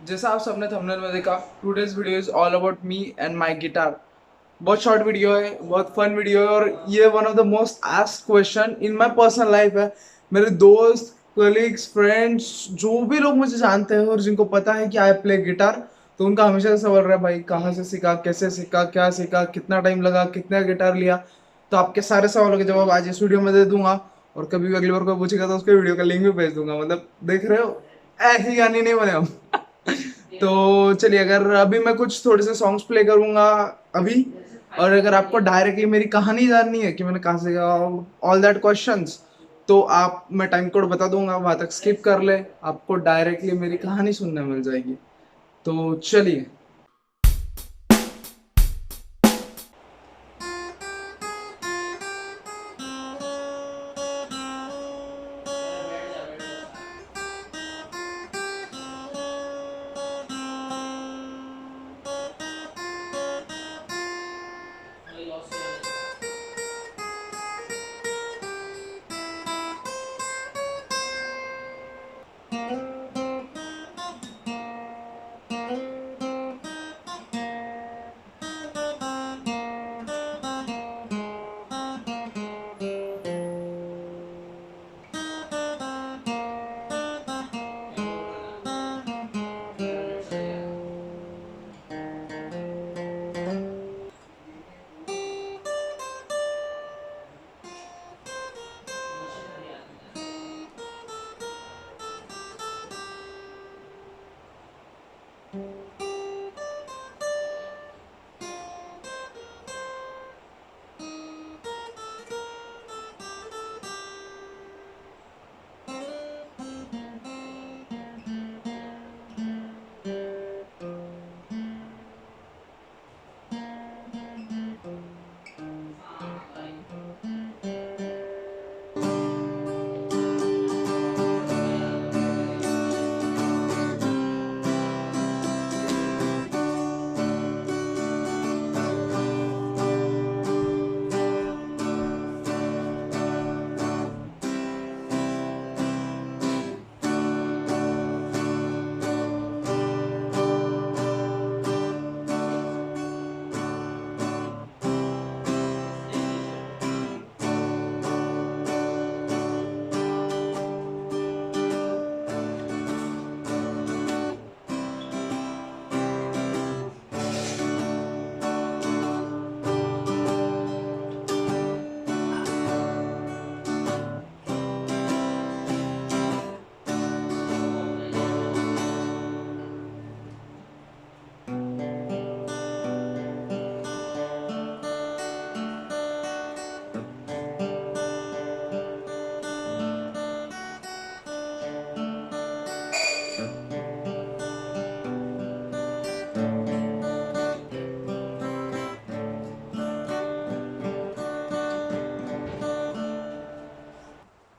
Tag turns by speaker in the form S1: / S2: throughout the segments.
S1: जैसा आप सबने थंबनेल में देखा, today's video is all about me and my guitar. बहुत शॉर्ट वीडियो है, बहुत फन वीडियो है और ये one of the most asked question in my personal life है। मेरे दोस्त, कलीग्स, फ्रेंड्स, जो भी लोग मुझे जानते हैं और जिनको पता है कि आई प्ले गिटार, तो उनका हमेशा से सवाल रहा है, भाई कहाँ से सीखा, कैसे सीखा, क्या सीखा, कितना टाइम लगा, कितना गिटार लिया। तो आपके सारे सवालों के जवाब आज इस वीडियो में दे दूंगा। और कभी भी अगली बार कोई पूछेगा तो उसके वीडियो का लिंक भी भेज दूंगा। मतलब देख रहे हो, ऐसी गानी नहीं बने हम। तो चलिए, अगर अभी मैं कुछ थोड़े से सॉन्ग्स प्ले करूंगा अभी, और अगर आपको डायरेक्टली मेरी कहानी जाननी है कि मैंने कहाँ से ऑल दैट क्वेश्चंस, तो आप मैं टाइम कोड बता दूंगा, वहां तक स्किप कर ले, आपको डायरेक्टली मेरी कहानी सुनने मिल जाएगी। तो चलिए।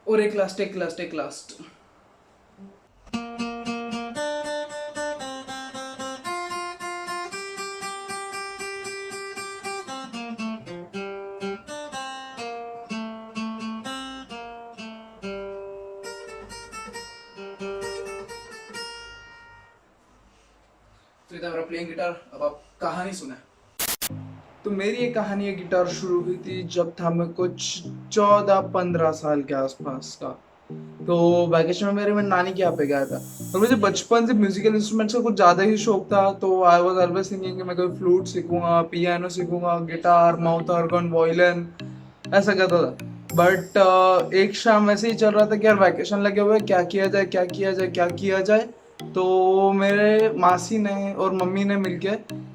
S1: और एक लास्ट। तो इधर मेरा प्लेइंग गिटार। अब आप कहानी सुने। तो मेरी ये कहानी, ये गिटार शुरू हुई थी जब था मैं कुछ 14-15 साल के आसपास का। तो वैकेशन में मैं नानी के यहाँ पे गया था। और मुझे बचपन से म्यूजिकल इंस्ट्रूमेंट्स का कुछ ज़्यादा ही शौक था। तो आई वॉज ऑलवेज थिंकिंग कि मैं कोई फ्लूट सीखूंगा, पियानो सीखूंगा, गिटार, माउथ ऑर्गन, वायलिन, ऐसा करता था। बट एक शाम ऐसे ही चल रहा था कि यार वैकेशन लगे हुए, क्या किया जाए, क्या किया जाए, क्या किया जाए। तो मेरे मासी ने और मम्मी ने मिलके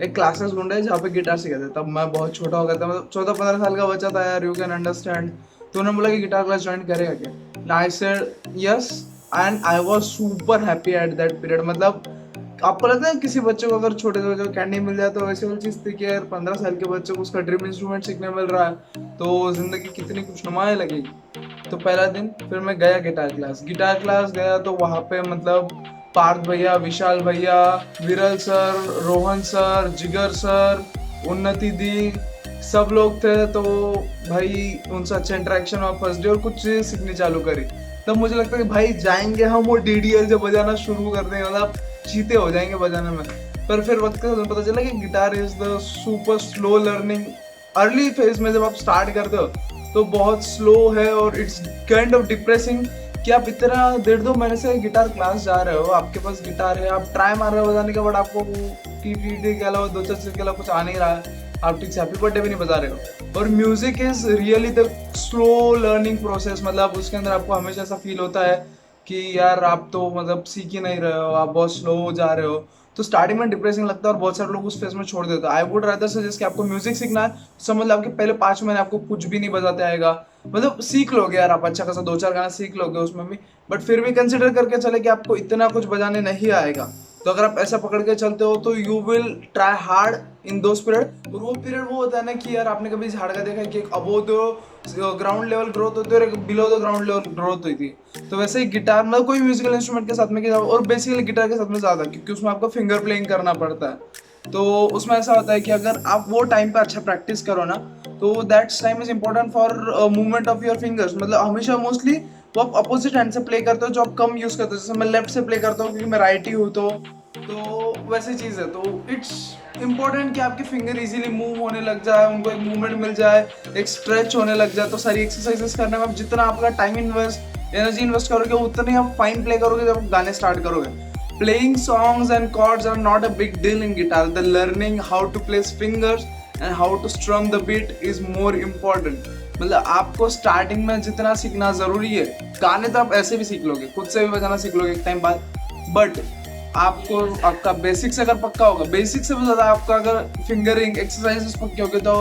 S1: एक क्लासेस ढूंढे जहाँ पे गिटार सिखाते थे। तब मैं बहुत छोटा हो गया था, मतलब 14-15 साल का बच्चा था यार, यू कैन अंडरस्टैंड। तो उन्होंने बोला कि गिटार क्लास ज्वाइन करेगा क्या। I said yes, and I was super happy at that period. मतलब आपको लगता है किसी बच्चे को अगर छोटे से बच्चे को कैंडी मिल जाए तो वैसे वाली चीज़ थी कि यार 15 साल के बच्चे को उसका ड्रीम इंस्ट्रूमेंट सीखने मिल रहा है, तो जिंदगी कितनी खुशनुमा लगेगी। तो पहला दिन फिर मैं गया गिटार क्लास गया। तो वहाँ पे मतलब पार्थ भैया, विशाल भैया, विरल सर, रोहन सर, जिगर सर, उन्नति दी, सब लोग थे। तो भाई उनसे अच्छा इंटरेक्शन हुआ फर्स्ट डे और कुछ चीज़ें सीखनी चालू करी। तब मुझे लगता है कि भाई जाएंगे हम और डीडीएल जब बजाना शुरू कर देंगे, मतलब चीते हो जाएंगे बजाने में। पर फिर वक्त के साथ पता चला कि guitar is the super slow learning. Early phase में जब आप स्टार्ट करते हो तो बहुत स्लो है और इट्स काइंड ऑफ डिप्रेसिंग कि आप इतना 1.5-2 महीने से गिटार क्लास जा रहे हो, आपके पास गिटार है, आप ट्राई मार रहे हो बजाने का, बट आपको टी के अलावा 2-4 चीज के अलावा कुछ आ नहीं रहा है, आप ठीक से हैप्पी बर्थडे भी नहीं बजा रहे हो। और music is really the slow learning process, मतलब उसके अंदर आपको हमेशा ऐसा फील होता है कि यार आप तो मतलब सीख ही नहीं रहे हो, आप बहुत स्लो हो जा रहे हो। तो स्टार्टिंग में डिप्रेसिंग लगता है और बहुत सारे लोग उस फेज में छोड़ देते हैं। आई वुड रादर सजेस्ट कि आपको म्यूजिक सीखना है, समझ लो आपके पहले 5 महीने आपको कुछ भी नहीं बजाते आएगा, मतलब सीख लोगे यार आप अच्छा खासा 2-4 गाना सीख लोगे उसमें भी, बट फिर भी कंसिडर करके चले कि आपको इतना कुछ बजाने नहीं आएगा। तो अगर आप ऐसा पकड़ के चलते हो तो you will try hard in those period. और वो पीरियड वो होता है ना कि यार आपने कभी झाड़ का देखा है कि एक अबो दो ग्राउंड लेवल ग्रोथ होती है और एक below the ground level growth होती है। तो वैसे ही गिटार मतलब कोई म्यूजिकल इंस्ट्रूमेंट के साथ में किया, और बेसिकली गिटार के साथ में ज्यादा, क्योंकि उसमें आपको फिंगर प्लेइंग करना पड़ता है। तो उसमें ऐसा होता है कि अगर आप वो टाइम पे अच्छा प्रैक्टिस करो ना, तो that's time is important for movement of your fingers. मतलब हमेशा मोस्टली वो आप अपोजिट हैंड से प्ले करते हो जो आप कम यूज करते हो, जैसे मैं लेफ्ट से प्ले करता हूँ क्योंकि मैं राइटी हूँ, तो वैसी चीज है। तो इट्स इम्पोर्टेंट कि आपके फिंगर इजीली मूव होने लग जाए, उनको एक मूवमेंट मिल जाए, एक स्ट्रेच होने लग जाए। तो सारी एक्सरसाइजेस करने में आप जितना आपका टाइम इन्वेस्ट, एनर्जी इन्वेस्ट करोगे, उतने आप फाइन प्ले करोगे जब आप गाने स्टार्ट करोगे। Playing songs and chords are not a big deal in guitar. The learning how to place fingers and how to strum the beat is more important. मतलब आपको स्टार्टिंग में जितना सीखना जरूरी है, गाने तो आप ऐसे भी सीख लोगे, खुद से भी बजाना सीख लोगे एक टाइम बाद, बट आपको आपका बेसिक्स अगर पक्का होगा, बेसिक से भी ज्यादा आपका अगर फिंगरिंग एक्सरसाइजेस पक्के होगे तो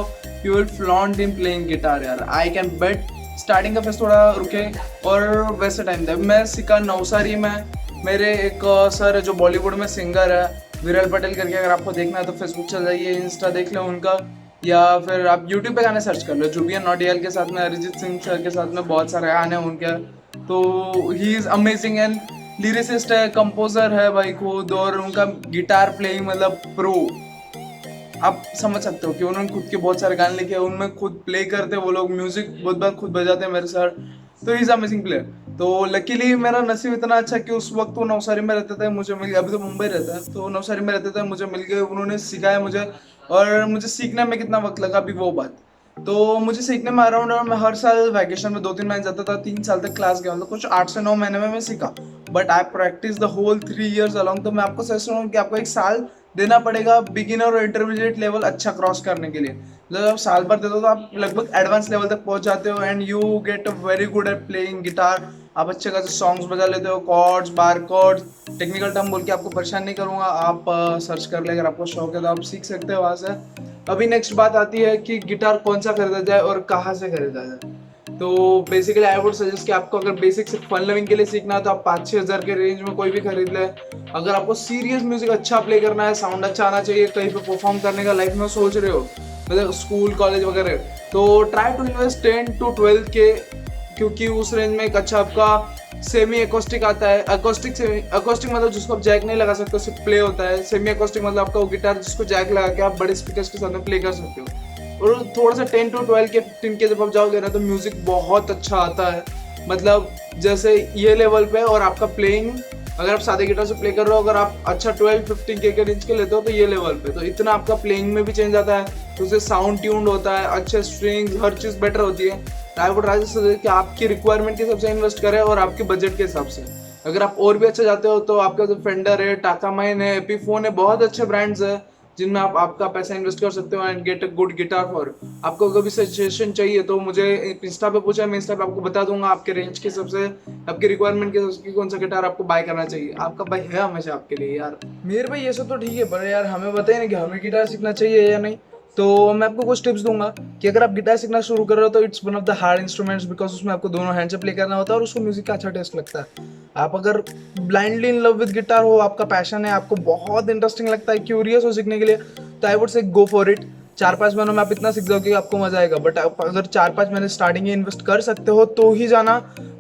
S1: you will flaunt in playing guitar यार। आई कैन बेट स्टार्टिंग का फेस थोड़ा रुके और वैसे टाइम था। मैं सीखा नवसारी में, मेरे एक सर है जो बॉलीवुड में सिंगर है, विरल पटेल करके, अगर आपको देखना है तो फेसबुक चल जाइए, इंस्टा देख लो उनका, या फिर आप यूट्यूब पे गाने सर्च कर लो। जुबियन नौटियाल के साथ में, अरिजीत सिंह सर के साथ में बहुत सारे गाने हैं उनके। तो he is amazing and lyricist है, कंपोजर है भाई खुद, और उनका गिटार प्लेइंग मतलब प्रो। आप समझ सकते हो कि उन्होंने खुद के बहुत सारे गाने लिखे, उनमें खुद प्ले करते वो लोग, म्यूजिक बहुत बार खुद बजाते हैं मेरे सर। तो ही इज अमेजिंग प्लेयर। तो लकीली मेरा नसीब इतना अच्छा कि उस वक्त वो नवसारी में रहते थे, मुझे मिल गया। अभी तो मुंबई रहता है, तो नवसारी में रहते थे, मुझे मिल गए, उन्होंने सिखाया मुझे। और मुझे सीखने में कितना वक्त लगा अभी वो बात, तो मुझे सीखने में अराउंड, मैं हर साल वैकेशन में 2-3 महीने जाता था, 3 साल तक क्लास गया, मतलब कुछ 8 से 9 महीने में मैं सीखा। But I practice the whole 3 years along. तो मैं आपको सजेस्ट करूँ कि आपको 1 साल देना पड़ेगा बिगिनर और इंटरमीडिएट लेवल अच्छा क्रॉस करने के लिए। मतलब आप साल भर देते हो तो आप लगभग एडवांस लेवल तक पहुंच जाते हो and you get very good at playing guitar. आप अच्छे खासे सॉन्ग्स बजा लेते हो, कॉर्ड्स, बार कॉर्ड्स, टेक्निकल टर्म बोल के आपको परेशान नहीं करूंगा, आप सर्च कर ले, अगर आपको शौक है तो आप सीख सकते हो वहाँ से। अभी नेक्स्ट बात आती है कि गिटार कौन सा खरीदा जाए और कहाँ से खरीदा जाए। तो बेसिकली आई वुड सजेस्ट कि आपको अगर बेसिक सिर्फ फन लविंग के लिए सीखना है तो आप 5-6 हज़ार के रेंज में कोई भी खरीद ले। अगर आपको सीरियस म्यूजिक अच्छा प्ले करना है, साउंड अच्छा आना चाहिए, कहीं पे परफॉर्म करने का लाइफ में सोच रहे हो, मतलब स्कूल कॉलेज वगैरह, तो ट्राई टू इन्वेस्ट 10 to 12 के, क्योंकि उस रेंज में एक अच्छा आपका सेमी एकॉस्टिक आता है। अकोस्टिक मतलब जिसको आप जैक नहीं लगा सकते, सिर्फ प्ले होता है। सेमी अकोस्टिक मतलब आपका वो गिटार जिसको जैक लगा के आप बड़े स्पीकर्स के साथ में प्ले कर सकते हो। और थोड़ा सा 10 to 12 के 15 के जब आप जाओगे ना तो म्यूजिक बहुत अच्छा आता है। मतलब जैसे ये लेवल पे, और आपका प्लेइंग अगर आप सादे गिटार से प्ले कर रहे हो, अगर आप अच्छा 12-15 के रेंज के लेते हो तो ये लेवल पे, तो इतना आपका प्लेइंग में भी चेंज आता है, तो उससे साउंड ट्यून्ड होता है, अच्छे स्ट्रिंग्स, हर चीज़ बेटर होती है। आई वुड राइज सजेस्ट कि आपकी रिक्वायरमेंट के हिसाब से इन्वेस्ट करें और आपके बजट के हिसाब से। अगर आप और भी अच्छा चाहते हो तो आपका जो फेंडर है, टाकामाइन है, एपीफोन है, बहुत अच्छे ब्रांड्स है जिनमें आप आपका पैसा इन्वेस्ट कर सकते हो and get a good guitar for. आपको कभी सजेशन चाहिए तो मुझे इंस्टा पे पूछा, मैं इंस्टा पे आपको बता दूंगा आपके रेंज के हिसाब से, आपके रिक्वायरमेंट के हिसाब से कौन सा गिटार आपको बाय करना चाहिए। आपका भाई है हमेशा आपके लिए यार। मेरे भाई ये सब तो ठीक है, पर यार हमें बताइए ना कि हमें गिटार सीखना चाहिए या नहीं। तो मैं आपको कुछ टिप्स दूंगा कि अगर आप गिटार सीखना शुरू कर रहे हो तो it's one of the hard instruments, because उसमें आपको दोनों हैंड से प्ले करना होता है और उसको म्यूजिक का अच्छा टेस्ट लगता है। आप अगर blindly in love with guitar हो, आपका पैशन है, आपको बहुत इंटरेस्टिंग लगता है, क्यूरियस हो सीखने के लिए, तो I would say go for it. 4-5 महीनों में आप इतना सीख जाओगे कि आपको मजा आएगा। बट आप अगर 4-5 महीने स्टार्टिंग में इन्वेस्ट कर सकते हो तो ही जाना,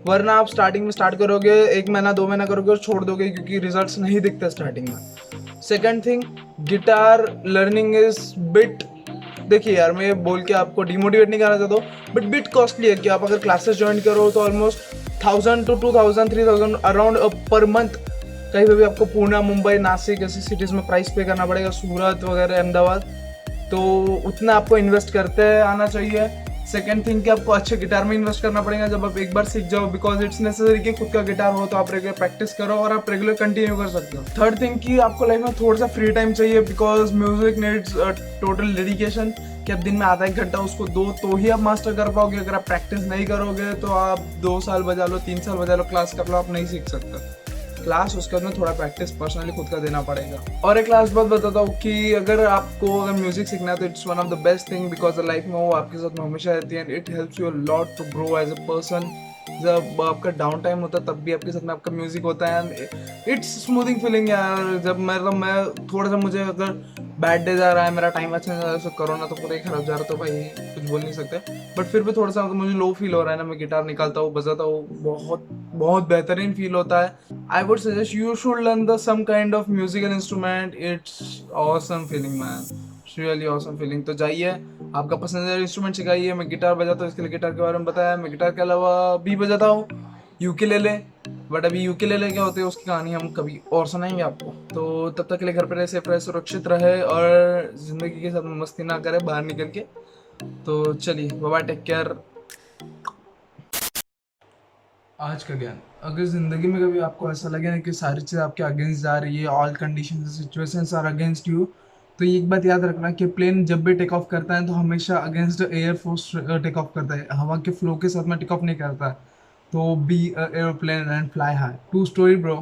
S1: वरना आप स्टार्टिंग में स्टार्ट करोगे, 1 महीना 2 महीना करोगे और छोड़ दोगे, क्योंकि रिजल्ट्स नहीं दिखते स्टार्टिंग में। Second thing, guitar learning is bit, देखिए यार मैं बोल के आपको डिमोटिवेट नहीं करना चाहता हूँ, बट बिट कॉस्टली है कि आप अगर क्लासेस ज्वाइन करो तो almost 1000 to 2000 3000 around per month कहीं पे भी आपको पुणे, मुंबई, नासिक ऐसी सिटीज़ में प्राइस पे करना पड़ेगा, सूरत वगैरह, अहमदाबाद, तो उतना आपको इन्वेस्ट करते आना चाहिए। सेकेंड थिंग कि आपको अच्छे गिटार में इन्वेस्ट करना पड़ेगा जब आप एक बार सीख जाओ, बिकॉज इट्स नेसेसरी कि खुद का गिटार हो तो आप रेगुलर प्रैक्टिस करो और आप रेगुलर कंटिन्यू कर सकते हो। थर्ड थिंग कि आपको लाइफ में थोड़ा सा फ्री टाइम चाहिए, because music needs total dedication, कि आप दिन में आधा 1 घंटा उसको दो तो ही आप मास्टर कर पाओगे। अगर आप प्रैक्टिस नहीं करोगे तो आप 2 साल बजा लो, 3 साल बजा लो, क्लास कर लो, आप नहीं सीख सकते। क्लास उसके बाद में थोड़ा प्रैक्टिस पर्सनली खुद का देना पड़ेगा। और एक लास्ट बात बताता हूँ कि अगर आपको अगर म्यूजिक सीखना है तो it's one of the best thing, because life में वो आपके साथ में हमेशा रहती है and it helps you a lot to grow as a person. जब आपका डाउन टाइम होता है तब भी आपके साथ में आपका म्यूजिक होता है एंड इट्स स्मूथिंग फीलिंग यार। जब मतलब मैं थोड़ा सा, मुझे अगर बैड डे जा रहा है, मेरा टाइम अच्छा नहीं जा रहा है, कोरोना तो पूरा ही खराब जा रहा है, तो भाई कुछ बोल नहीं सकते, बट फिर भी थोड़ा सा मुझे लो फील हो रहा है ना, मैं गिटार निकालता हूँ, बजाता हूँ, बहुत बहुत बेहतरीन फील होता है। I would suggest you should learn the some kind of musical instrument. It's awesome feeling, man. It's really awesome feeling. तो जाइए, आपका पसंदीदा इंस्ट्रूमेंट सिखाइए। मैं गिटार बजाता हूँ, इसके लिए गिटार के बारे में बताया। मैं गिटार के अलावा भी बजाता हूँ यूकेलेले, बट अभी यूकेलेले क्या होते हैं उसकी कहानी हम कभी और सुनाएंगे आपको। तो तब तक के लिए घर पर रहे, सेफ रहे, सुरक्षित रहे और जिंदगी के साथ मस्ती ना करे बाहर निकल के। तो चलिए, बाय बाय, टेक केयर। आज का ज्ञान, अगर ज़िंदगी में कभी आपको ऐसा लगे ना कि सारी चीज़ आपके अगेंस्ट जा रही है, all condition situations are against you, तो ये एक बात याद रखना कि प्लेन जब भी टेक ऑफ करता है तो हमेशा against air force take off करता है, हवा के फ्लो के साथ में टेक ऑफ नहीं करता है। तो be aeroplane and fly high. True story bro.